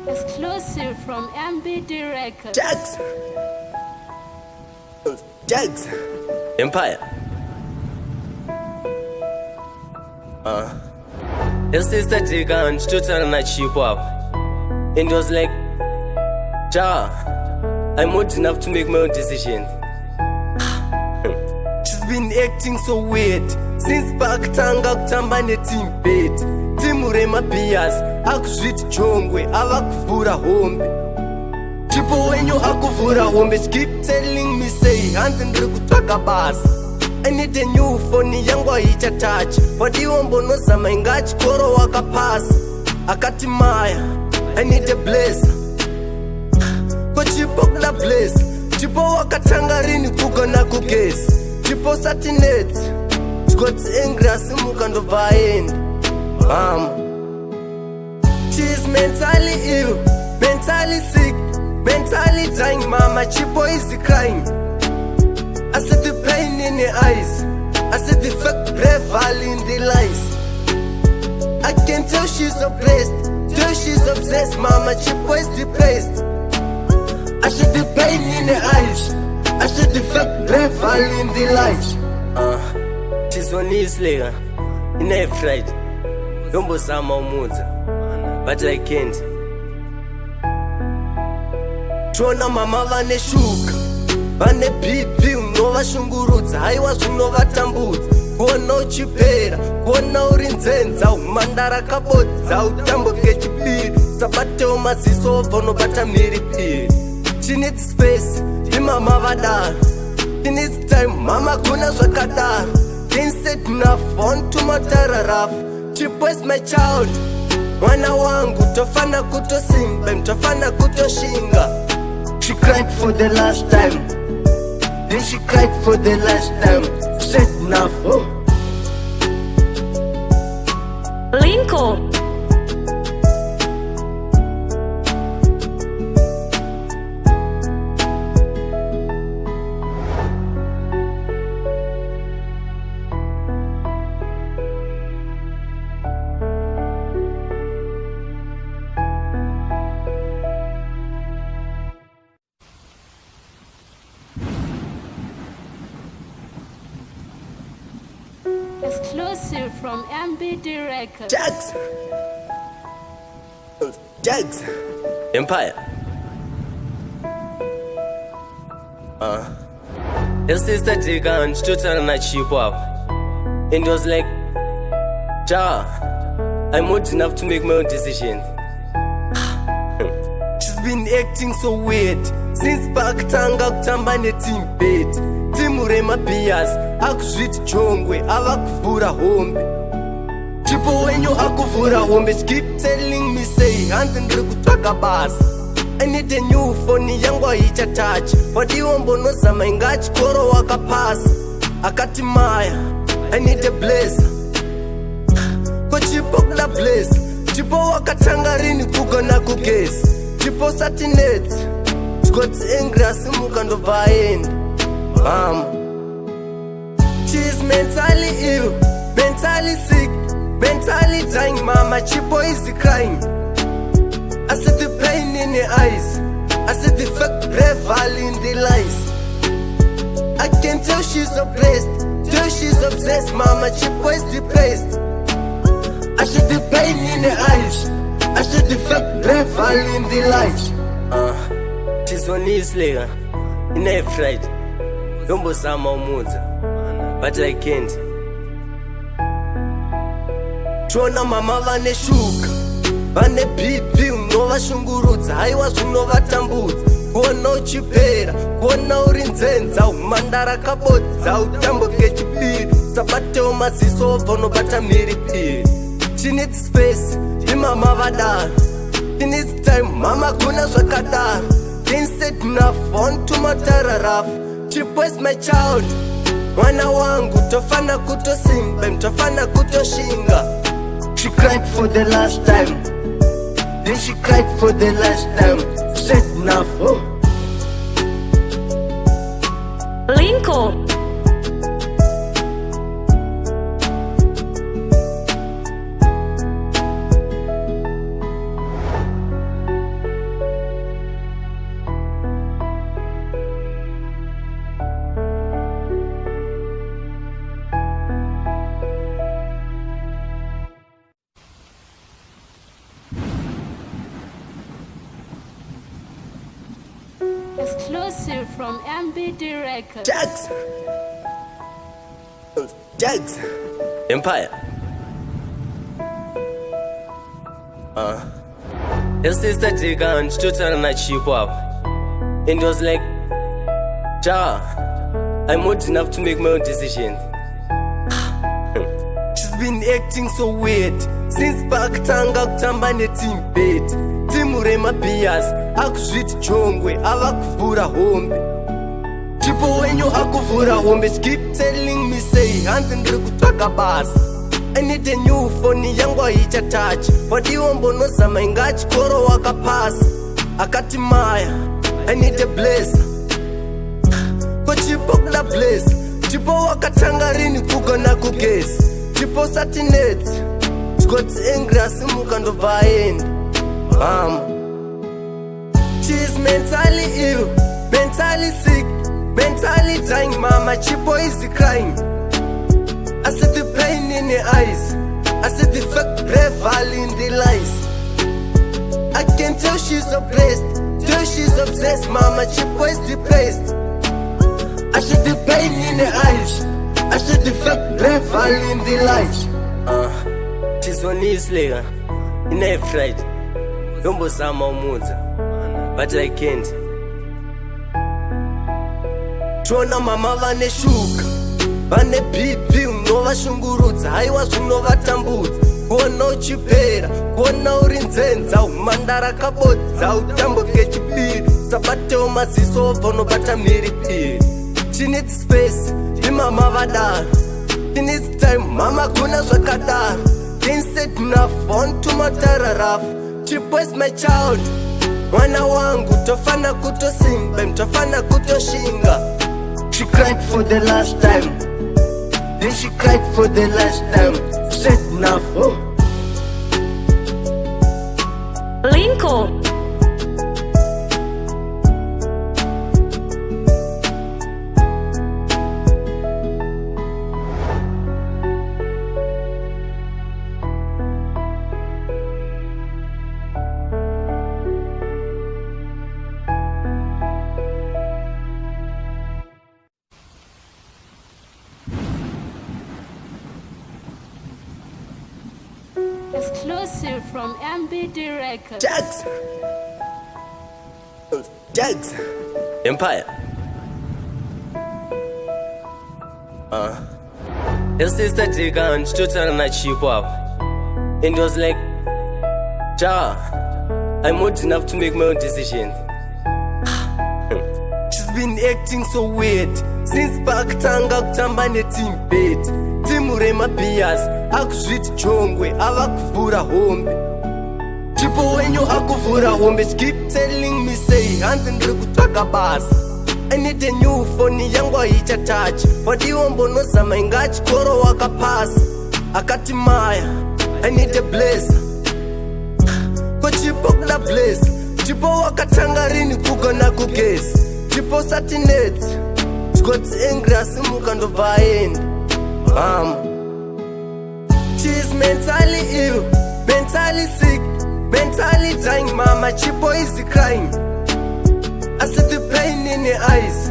Exclusive from MBD Records. Jags Empire. Your sister Tika and Stutter and chipo. And it was like, Ja, I'm old enough to make my own decisions. She's been acting so weird since back tanga kutamba neteam bed. Timurema bias akuzviti chongwe ava kuvhura hombe. Chipo wenyu akuvhura hombe. She keep telling me say hanzi ndiri kutsvaka basa. I need a new phone yangu haichatacha. Wadiwo mbonozama inga chikoro wakapasa. Akati maya I need a blazer. Ko chipo kuda blazer. Chipo wakatanga rini kugona kugezi. Chipo satineti Scott's angry asimuka ndobva aenda. She's mentally ill, mentally sick, mentally dying. Mama, Chipo is crying. I see the pain in her eyes. I see the fake bravery in the lies. I can tell she's oppressed, tell she's obsessed. Mama, Chipo is depressed. I see the pain in her eyes. I see the fake bravery in the lies. She's on his leg, in her fright. Yombo sama umuza, but I can't. Chona mama vane shuka, vane BP unova shungurudza. Haiwa zvinova tambudza, kuona uchipera, kuona uri nzenza. Umandara kabodza, utambuke chipiri. Sabatewo maziso obva unobata mhiripiri. She needs space, imama vadaro. She needs time, mama kuna zvakadaro. Can't set enough, on to matararafu. Chipo is my child, mwana wangu tofana kutosimba, mtofana kutoshinga. She cried for the last time, then she cried for the last time. Said enough. Lincoln. Exclusive from MBD Records. Jags Empire. Your sister Tika and Stutter and chipo. And it was like, Ja, I'm old enough to make my own decisions. She's been acting so weird since back tanga kutamba neteam bed. Timurema bias akuzviti chongwe ava kuvhura hombe. Chipo wenyu akuvhura hombe. She keep telling me say hanzi ndiri kutsvaka basa. I need a new phone yangu haichatacha. Wadiwo mbonozama inga chikoro wakapasa. Akati maya I need a blazer. Ko chipo kuda blazer. Chipo wakatanga rini kugona kugezi. Chipo satineti Scott's angry asimuka ndobva aenda. She's mentally ill, mentally sick, mentally dying. Mama, Chipo is crying. I see the pain in her eyes. I see the fake bravery in the lies. I can tell she's oppressed, tell she's obsessed. Mama, Chipo is depressed. I see the pain in her eyes. I see the fake bravery in the lies. She's on his leg, in her fright. Yombo sama umuza, but I can't. Chona mama vane shuka, vane BP unova shungurudza. Haiwa zvinova tambudza, kuona uchipera, kuona uri nzenza. Umandara kabodza, utambuke chipiri. Sabatewo maziso obva unobata mhiripiri. She needs space, imama vadaro. She needs time, mama kuna zvakadaro. Can't set enough, on to matararafu. Chipo is my child, mwana wangu tofana kutosimba, mtofana kutoshinga. She cried for the last time, then she cried for the last time. Said enough. Lincoln. Exclusive from MBD Records. Jackson. Empire. Your sister take and she told her chipo up. And it was like, Ja, I'm old enough to make my own decisions. She's been acting so weird since back tanga kutamba neteam bed. Timure mabias akuzviti chongwe avakuvhura hombe. Chipo wenyu akuvhura hombe. She keep telling me say hanzi ndiri kutsvaka basa. I need a new phone yangu haichatachi. Wadiwo mbonozama inga chikoro wakapasa. Akati maya I need a blazer. Ko chipo kuda blazer. Chipo wakatanga rini kugona kugezi. Chipo sati neti chikoti angry asimuka ndobva aenda. She is mentally ill, mentally sick, mentally dying. Mama, Chipo is crying. I see the pain in her eyes. I see the fake bravery in the lies. I can tell she's oppressed, tell she's obsessed. Mama, Chipo is depressed. I see the pain in her eyes. I see the fake bravery in the lies. She's on his leg, in a fright. Yombo sama umuza, but I can't. Chona mama vane shuka, vane BP unovashungurudza, haiwa zvinovatambudza. Kuona uchipera, kuona uri nzenza, umandara kabodza, utambuke chipiri. Sabatewo maziso obva unobata mhiripiri. She needs space, imama vadaro. She needs time, mama kuna zvakadaro. Can't set enough, on to matararafu. Chipo is my child, mwana wangu, tofana kutosimba, mtofana kutoshinga. She cried for the last time, then she cried for the last time. Said enough. Lincoln. Exclusive from MBD Records. Jackson. Empire. Your sister take and she told her chipo up. And it was like, Ja, I'm old enough to make my own decisions. She's been acting so weird since back tanga kutamba neteam bed. Timure mabias akuzviti chongwe avakuvhura hombe. Chipo wenyu akuvhura hombe. She keep telling me say hanzi ndiri kutsvaka basa. I need a new phone yangu haichatachi. Wadiwo mbonozama inga chikoro wakapasa. Akati maya I need a blazer. Ko Chipo kuda blazer. Chipo wakatanga rini kugona kugezi. Chipo sati neti chikoti angry asimuka ndobva aenda. She is mentally ill, mentally sick, mentally dying. Mama, Chipo is crying. I see the pain in her eyes.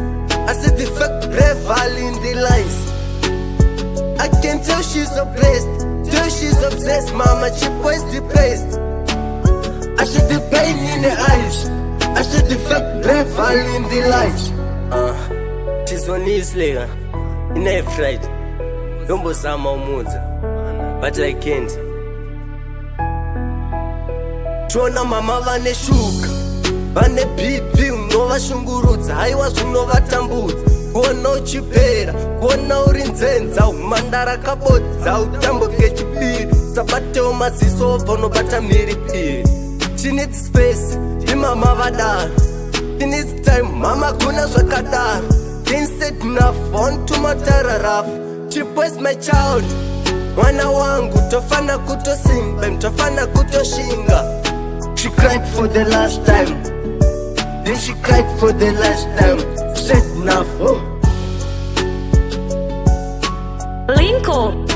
I see the fake bravery in the lies. I can tell she's oppressed, tell she's obsessed. Mama, Chipo is depressed. I see the pain in her eyes. I see the fake bravery in the lies. She's on his leg, in a fright. Yombo sama umuza, but I can't. Chona mama vane shuka, vane BP unovashungurudza, haiwa zvinovatambudza. Kuona uchipera, kuona uri nzenza, umandara kabodza, utambuke chipiri. Sabatewo maziso obva unobata mhiripiri. She needs space, imama vadaro. She needs time, mama kuna zvakadaro. Can't set enough, on to matararafu. Chipo is my child, mwana wangu, tofana kutosimba, mtofana kutoshinga. She cried for the last time, then she cried for the last time. Said enough. Lincoln.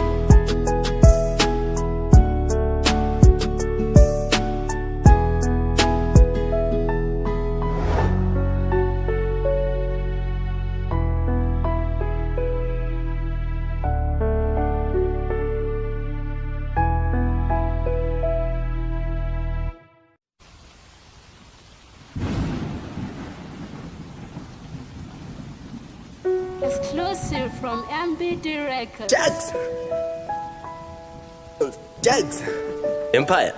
Exclusive from MBD Records. Jackson. Empire.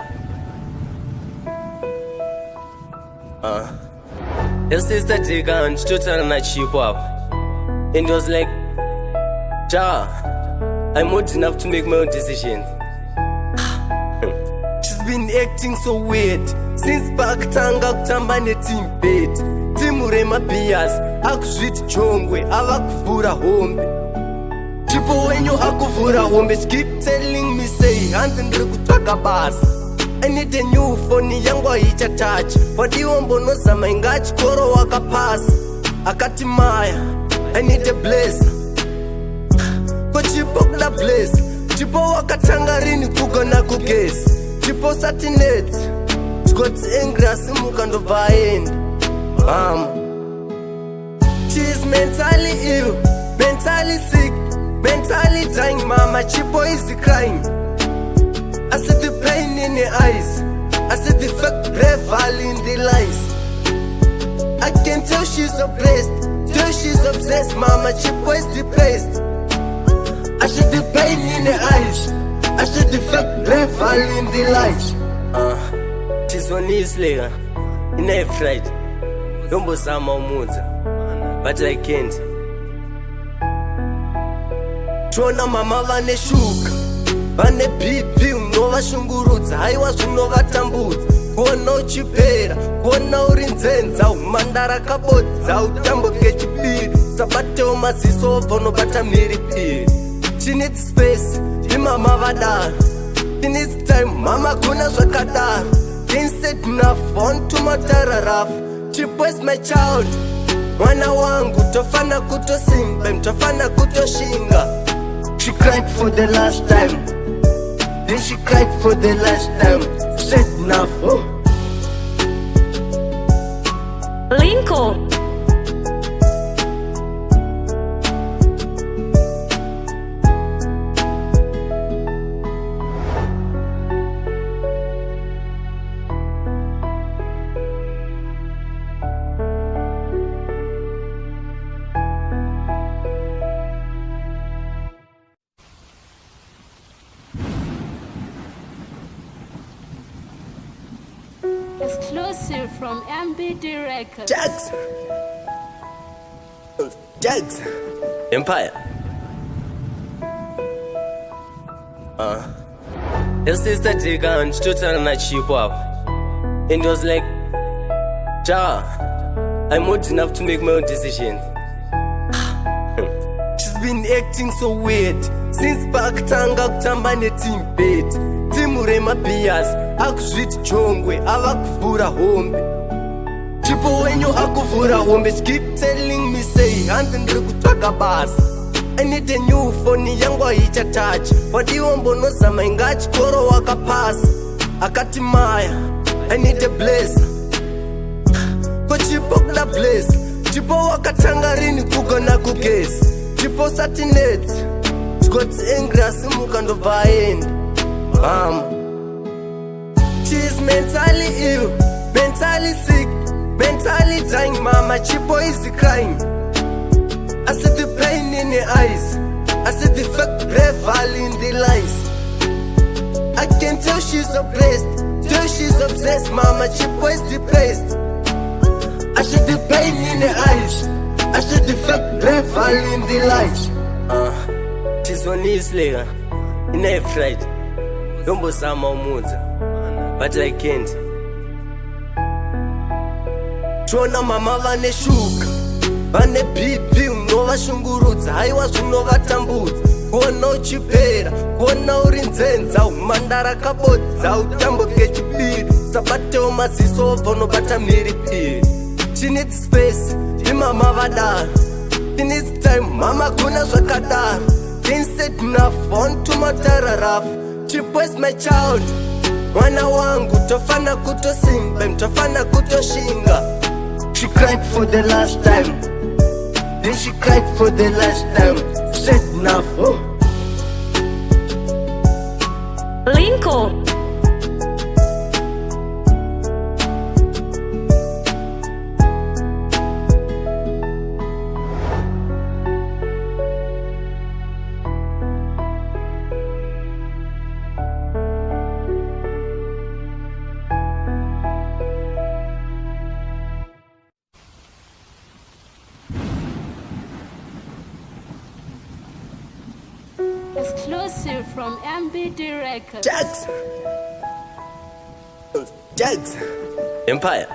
Your sister take and she told her chipo. And it was like, Ja, I'm old enough to make my own decisions. She's been acting so weird since back tanga kutamba team bed. Timurema bias, akuzviti chongwe, avakuvhura hombe. Chipo wenyu akuvhura hombe, she keep telling me say, hanzi ndiri kutsvaka basa. I need a new phone yangu haichatachi. Wadiwo mbonozama inga chikoro wakapasa. Akati maya, I need a blazer. Ko chipo kuda blazer. Chipo wakatanga rini kugona kugesi. Chipo sati net. Chikoti angry asimuka ndobva aenda. She is mentally ill, mentally sick, mentally dying. Mama, Chipo is crying. I see the pain in her eyes. I see the fake bravery in the lies. I can tell she's oppressed, tell she's obsessed. Mama, Chipo is depressed. I see the pain in her eyes. I see the fake bravery in the lies. She's on his leg. In a fright. Dombo sama umuza, but I can't. Chona mama vane shuka, vane BP unova shungurudza, haiwa zvinovatambudza. Kuona uchipera, kuona uri nzenza, umandara kabodza, utambuke chipiri. Sabatewo maziso obva unobata mhiripiri. She needs space, imama vadaro. She needs time, mama kuna zvakadaro. Instead enough, on to matararafu. Chipo is my child, mwana wangu, tofana kutosimba, tofana kutoshinga. She cried for the last time, then she cried for the last time. Said enough. Lincoln. Exclusive from MBD Records. Jackson. Empire. Your sister take and she told her chipo up. And it was like, Ja, I'm old enough to make my own decisions. She's been acting so weird since back tanga kutamba team bed. Timurema bias, akuzviti chongwe, avakuvhura hombe. Chipo wenyu akuvhura hombe, she keep telling me say, hanzi ndiri kutsvaka basa. I need a new phone yangu haichatachi. Wadiwo mbonozama inga chikoro wakapasa. Akati maya, I need a blazer. Ko Chipo kuda blazer. Chipo wakatanga rini kugona kugesi. Chipo sati net. Chikoti angry asimuka ndobva aenda. She is mentally ill, mentally sick, mentally dying. Mama, Chipo is crying. I see the pain in her eyes. I see the fake bravery in the lies. I can tell she's oppressed, tell she's obsessed. Mama, Chipo is depressed. I see the pain in her eyes. I see the fake bravery in the lies. She's on his leg. In a fright. Dombo sama umuza, but I can't. Chona mama vane shuka, vane BP unova shungurudza, haiwa zvinovatambudza. Kuona uchipera, kuona uri nzenza, umandara kabodza, utambuke chipiri. Sabatewo maziso obva unobata mhiripiri. She needs space, imama vadaro. She needs time, mama kuna zvakadaro. Instead enough, on to matararafu. Chipo is my child, mwana wangu, tofana kutosimba, tofana kutoshinga. She cried for the last time, then she cried for the last time. Said enough. Lincoln. Exclusive from MBD Records. Jags Empire.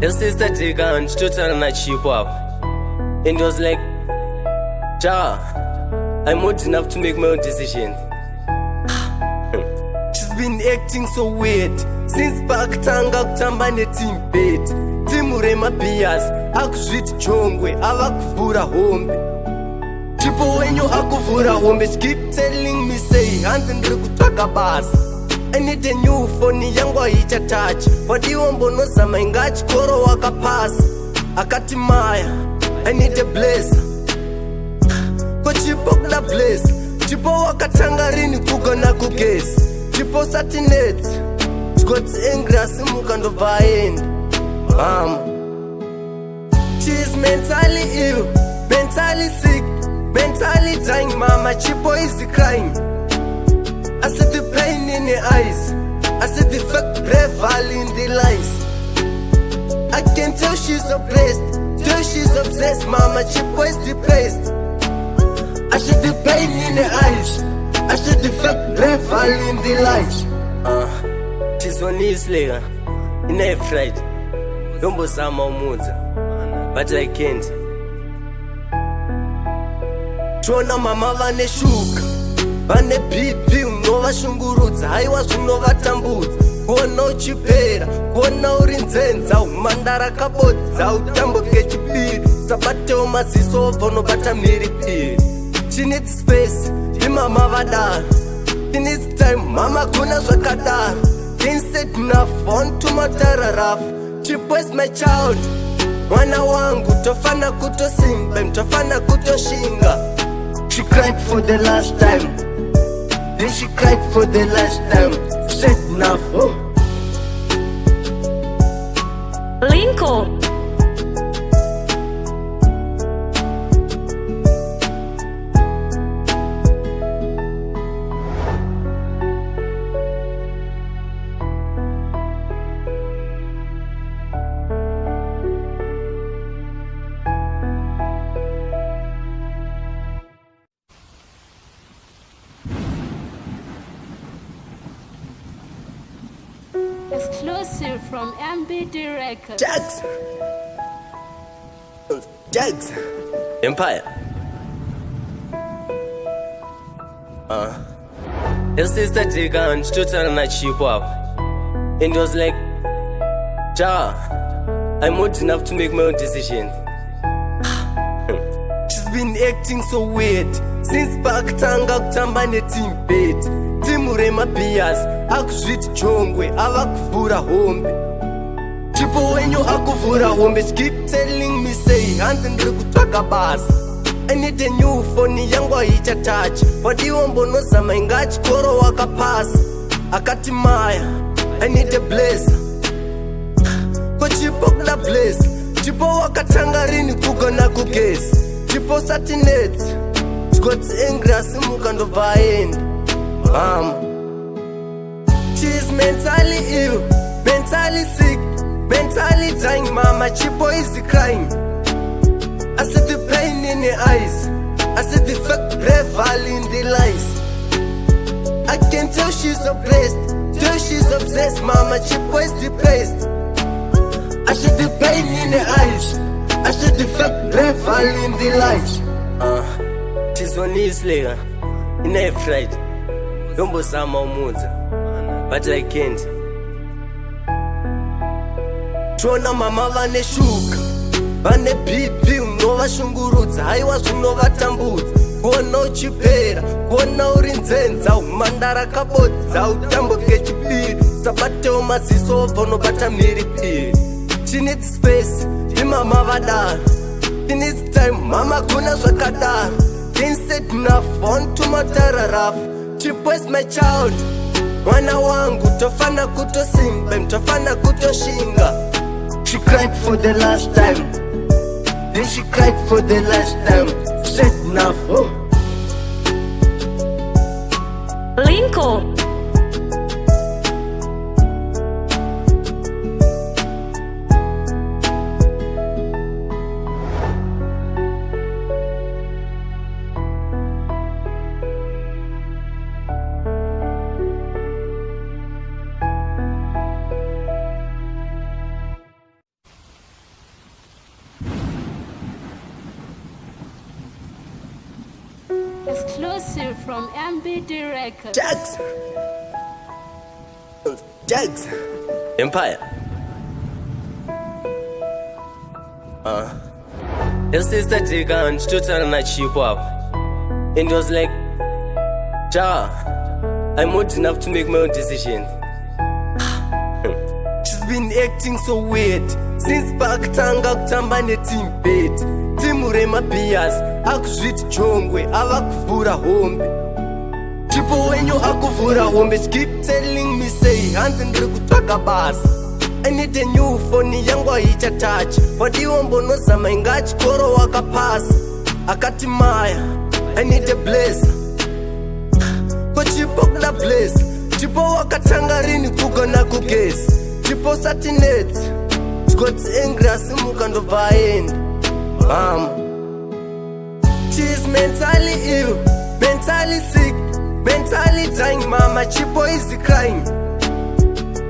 Your sister take on total na chipo up. And it was like, I'm old enough to make my own decisions. She's been acting so weird since back tanga kutamba neteam bed. Timurema bias akuzviti chongwe ava kuvhura hombe. Chipo wenyu akuvhura hombe. She keep telling me say hanzi ndiri kutsvaka basa. I need a new phone yangu haicha touch. Wadiwo mbonozama inga chikoro wakapasa. Akati maya I need a blazer. Ko chipo kuda blazer. Chipo wakatanga rini kugona kugesi. Chipo satinets God's angry asimuka ndobva aenda. Mama, she is mentally ill, mentally sick, mentally dying. Mama, Chipo is crying. I see the pain in her eyes. I see the fake bravery in the lies. I can tell she's oppressed, tell she's obsessed. Mama, Chipo is depressed. I see the pain in her eyes. I see the fake bravery in the lies. She's on his leg, in her fright. Dombo sama umuza, but I can't. Chona mama vane shuka, vane BP unova shungurudza. Haiwa zvinova tambudza, kuona uchipera, kuona uri nzenza. Umandara kabodza, utambuke chipiri. Sabateo maziso obva unobata mhiripiri. She needs space, imama vadaro. She needs time, mama kuna zvakadaro. Instead na phone tumatararafu. Chipo is my child, mwana wangu tofana kutosimba, mtofana kutoshinga. She cried for the last time, then she cried for the last time. Said enough. Lincoln. Exclusive from MBD Records. Jags Empire. Your sister take on total na chipo up. And it was like, I'm old enough to make my own decisions. She's been acting so weird since back tanga kutamba neteam bed. Timurema bias akuzviti chongwe ava kuvhura hombe. Chipo wenyu akuvhura hombe. She keep telling me say hanzi ndiri kutsvaka basa. I need a new phone yangu haicha touch. Wadiwo mbonozama inga chikoro wakapasa. Akati maya I need a blazer. Ko Chipo kuda blazer. Chipo wakatanga rini kugona kugesi. Chipo satinets God's angry asimuka ndobva aenda. Mama, she is mentally ill, mentally sick, mentally dying. Mama, Chipo is crying. I see the pain in her eyes. I see the fake bravery in the lies. I can tell she's oppressed, tell she's obsessed. Mama, Chipo is depressed. I see the pain in her eyes. I see the fake bravery in the lies. She's on his leg, in her fright. Dombo sama umuza, but I can't. Chona mama vane shuka, vane BP unova shungurudza. Haiwa zvinova tambudza, kuona uchipera, kuona uri nzenza. Umandara kabodza, utambuke chipiri. Sabateo maziso obva unobata mhiripiri. She needs space, imama vadaro. She needs time, mama kuna zvakadaro. Instead na phone tumatararafu. Chipo is my child, mwana wangu tofana kutosimba, mtofana kutoshinga. She cried for the last time, then she cried for the last time. Said enough. Lincoln. Exclusive from MBD Records. Jackson. Empire. Your sister take on total na chipo up. And it was like, I'm old enough to make my own decisions. She's been acting so weird since back tanga kutamba neteam bed. Timurema bias akuzviti chongwe ava kuvhura hombe. Chipo wenyu akuvhura hombe. She keep telling me say hanzi ndiri kutsvaka basa. I need a new phone yangu haicha touch. Wadiwo mbonozama inga chikoro wakapasa. Akati maya I need a blazer. Ko chipo kuda blazer. Chipo wakatanga rini kugona kugesi. Chipo sati neti chikoti angry asimuka ndobva aenda. Mama, she is mentally ill, mentally sick, mentally dying. Mama, Chipo is crying.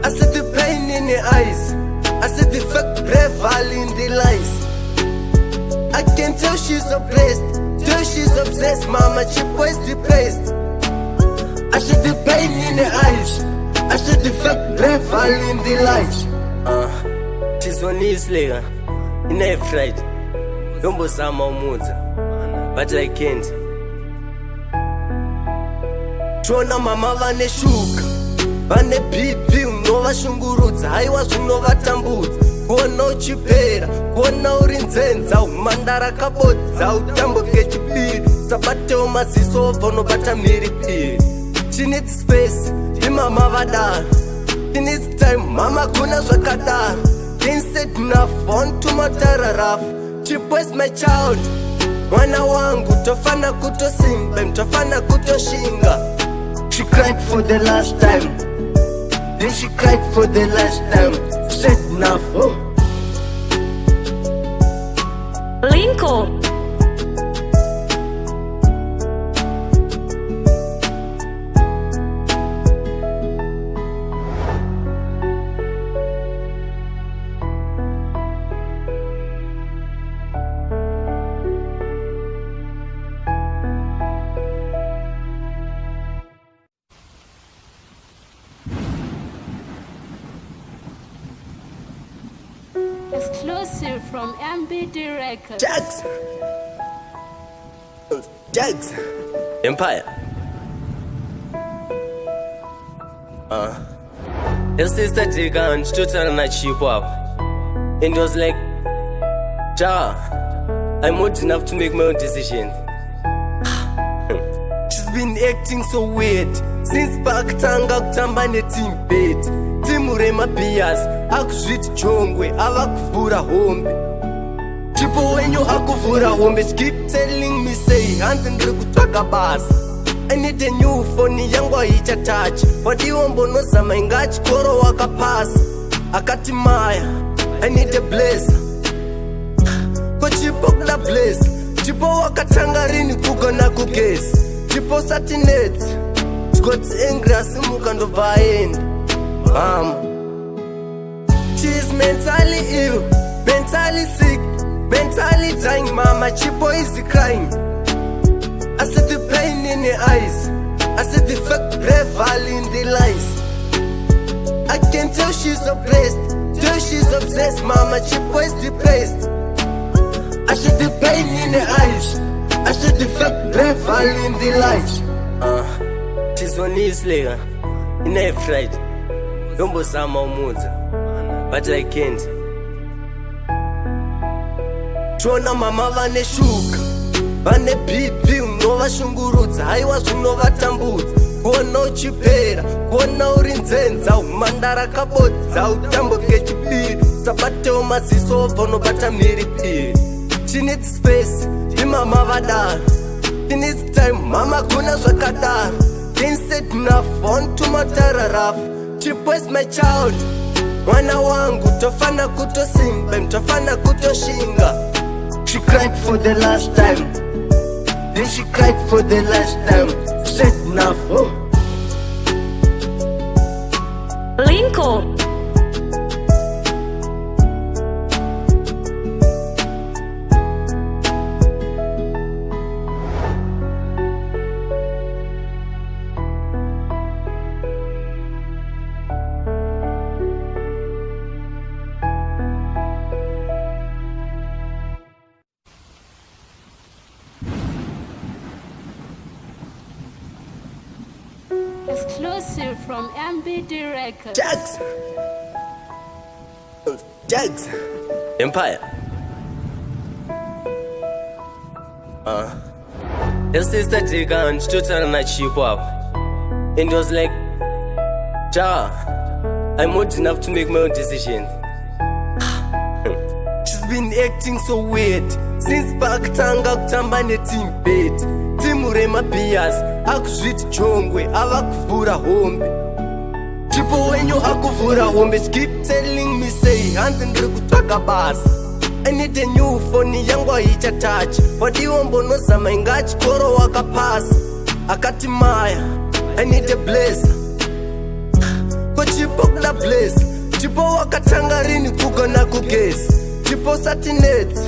I see the pain in her eyes. I see the fake bravery in the lies. I can tell she's oppressed, tell she's obsessed. Mama, Chipo is depressed. I see the pain in her eyes. I see the fake bravery in the lies. She's on his leg, in her fright. Ndombozama umudza, but I can't. Tona mama vane shuka, vane BP unovashungurudza, haiwa zvinovatambudza. Kuona uchipera, kuona uri nzenza, umandara kabodza, utambuke chipiri. Sabatewo maziso wobva unobata mhiripiri. She needs space, imama vadaro. She needs time, mama kuna zvakadaro. Instead enough, on to matararafu. Chipo is my child, mwana wangu, tofana kutosimba, tofana kutoshinga. She cried for the last time, then she cried for the last time. Said enough. Lincoln. Exclusive from MBD Records. Jackson. Empire. Your sister take on total na chipo up. And it was like, I'm old enough to make my own decisions. She's been acting so weird since back tanga kutamba neteam bed. Timurema bias akuzviti chongwe ava kuvhura hombe. Chipo wenyu akuvhura hombe. She keep telling me say hanzi ndiri kutsvaka basa. I need a new phone yangu haicha touch. Wadiwo mbonozama inga chikoro wakapasa. Akati maya I need a blazer. Ko Chipo kuda blazer. Chipo wakatanga rini kugona kugesi. Chipo sati neti chikoti angry asimuka ndobva aenda. Mama, she is mentally ill, mentally sick, mentally dying. Mama, Chipo is crying. I see the pain in her eyes. I see the fake bravery in the lies. I can tell she's oppressed, tell she's obsessed. Mama, Chipo is depressed. I see the pain in her eyes. I see the fake bravery in the lies. She's on his leg, in her fright. Ndombozama umudza, but I can't. Tona mama vane shuka, vane BP unovashungurudza, haiwa zvinovatambudza. Kuona uchipera, kuona uri nzenza, umandara kabodza, utambuke chipiri. Sabatewo maziso wobva unobata mhiripiri. She needs space, imama vadaro. She needs time, mama kuna zvakadaro. Instead enough, on to matararafu. Chipo is my child, mwana wangu, tofana kutosimba, tofana kutoshinga. She cried for the last time, then she cried for the last time. Said enough. Lincoln. Exclusive from MBD Records. Jags Empire. This is the digger and tutor and chipo up. And it was like, I'm old enough to make my own decisions. She's been acting so weird since back tanga kutamba neteam bed. Timurema bias akuzviti chongwe ava kuvhura hombe. Chipo wenyu akuvhura hombe. She keep telling me say hanzi ndiri kutsvaka basa. I need a new phone yangu haicha touch. Wadiwo mbonozama inga chikoro wakapasa. Akati maya I need a blazer. Ko chipo kuda blazer. Chipo wakatanga rini kugona kugesi. Chipo sati neti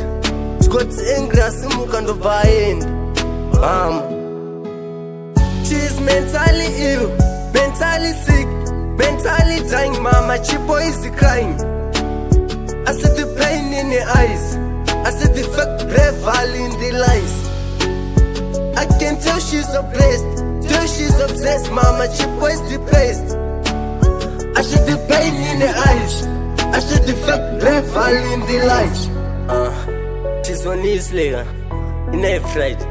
chikoti angry asimuka ndobva aenda. She is mentally ill, mentally sick, mentally dying. Mama, Chipo is crying. I see the pain in her eyes. I see the fake bravery in the lies. I can tell she's oppressed, tell she's obsessed. Mama, Chipo is depressed. I see the pain in her eyes. I see the fake bravery in the lies. She's on his leg, in her fright.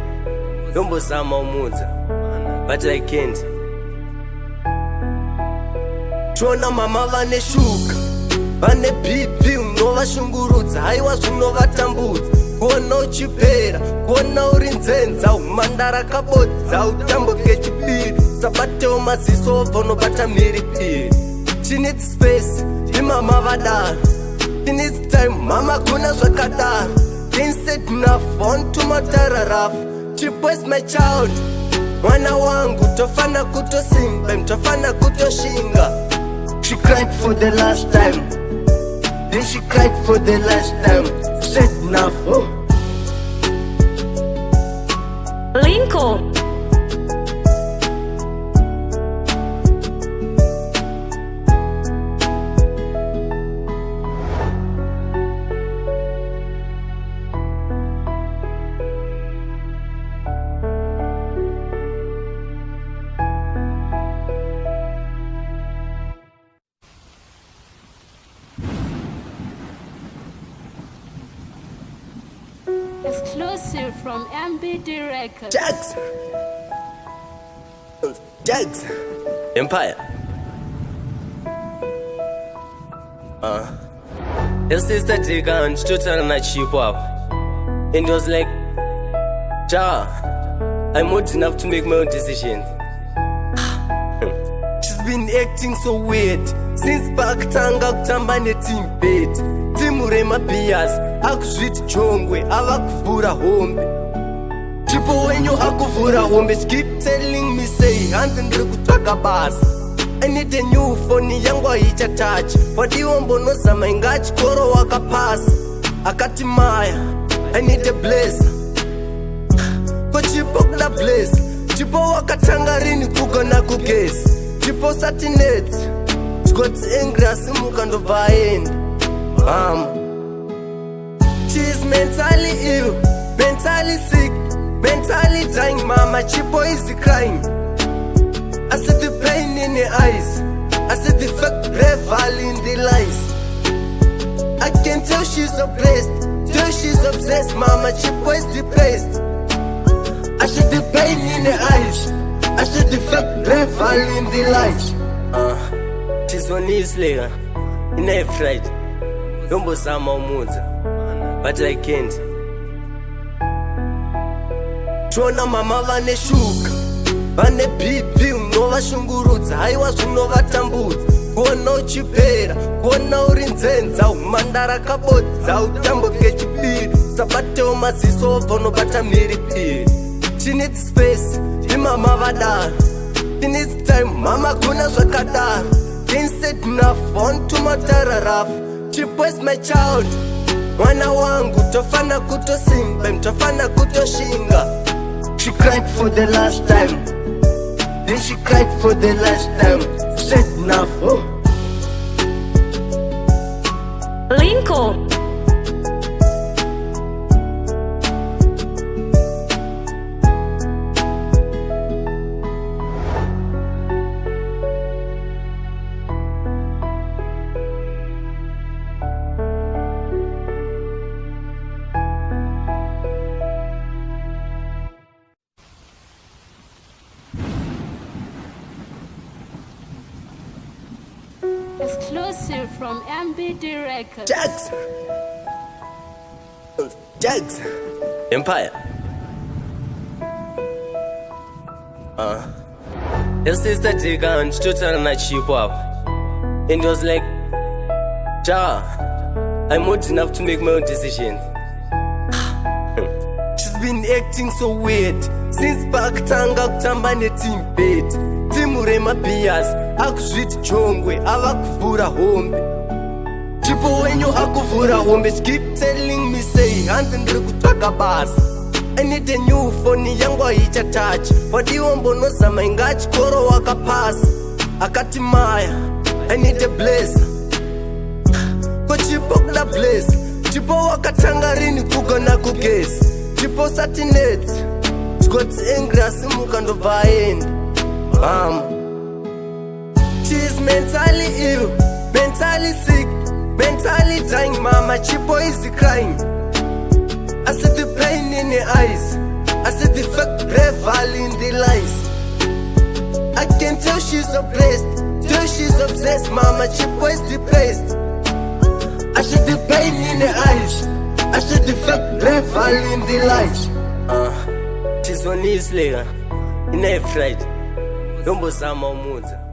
Don't be some but I can't. Chona mama vane shuka, vane BP unovashungurudza, haiwa zvinovatambudza. Kuona uchipera, kuona uri nzenza, umanda rakabodza, utambuke chipiri, usabatewo maziso obva unobata mhiripiri. She needs space, imama vadaro. She needs time, mama kuna zvakadaro. Can't set enough, on to matararafu. Chipo is my child. Mwana wangu tofana kutosimba, mtofana kutoshinga. She cried for the last time. Then she cried for the last time. Said enough. Lincoln. Exclusive from MBD Records. Jags Empire. This is the digger and tutor and chipo up. And it was like, I'm old enough to make my own decisions. She's been acting so weird since back tanga kutamba neteam bed. Timurema bias akuzviti chongwe ava kuvhura hombe. Chipo wenyu akuvhura hombe. She keep telling me say hanzi ndiri kutsvaka basa. I need a new phone yangu haicha touch. Wadiwo mbonozama inga chikoro wakapasa. Akati maya I need a blazer. Ko Chipo kuda blazer. Chipo wakatanga rini kugona kugesi. Chipo sati neti chikoti angry asimuka ndobva aenda. She is mentally ill, mentally sick, mentally dying. Mama, Chipo is crying. I see the pain in her eyes. I see the fake bravery in the lies. I can tell she's oppressed, tell she's obsessed. Mama, Chipo is depressed. I see the pain in her eyes. I see the fake bravery in the lies. She's on his leg, in her fright. Don't be some but I can't. Chona mama vane shuka, vane BP unovashungurudza, haiwa zvinovatambudza. Kuona uchipera, kuona uri nzenza, umanda rakabodza, utambuke chipiri, usabatewo maziso obva unobata mhiripiri. She needs space, imama vadaro. She needs time, mama kuna zvakadaro. Can't set enough, on to matararafu. Chipo is my child. Mwana wangu tofana kutosimba, mtofana kutoshinga. She cried for the last time. Then she cried for the last time. Said enough. Lincoln. Exclusive from MBD Records. Jags Empire. This is the digger and tutor and chipo up. And it was like, I'm old enough to make my own decisions. She's been acting so weird since back tanga kutamba team bed. Timurema bias akuzviti chongwe ava kuvhura hombe. Chipo wenyu akuvhura hombe. She keep telling me say hanzi ndiri kutsvaka basa. I need a new phone yangu haicha touch. Wadiwo mbonozama inga chikoro wakapasa. Akati maya I need a blazer. Ko chipo kuda blaze. Chipo wakatanga rini kugona kugesi. Chipo sati net got angry asimuka ndobva aenda. She is mentally ill, mentally sick, mentally dying. Mama, Chipo is crying. I see the pain in her eyes. I see the fake revel in the lies. I can tell she's oppressed, tell she's obsessed. Mama, Chipo is depressed. I see the pain in her eyes. I see the fake revel in the lies. She's on his leg. In a fright. Don't be some more.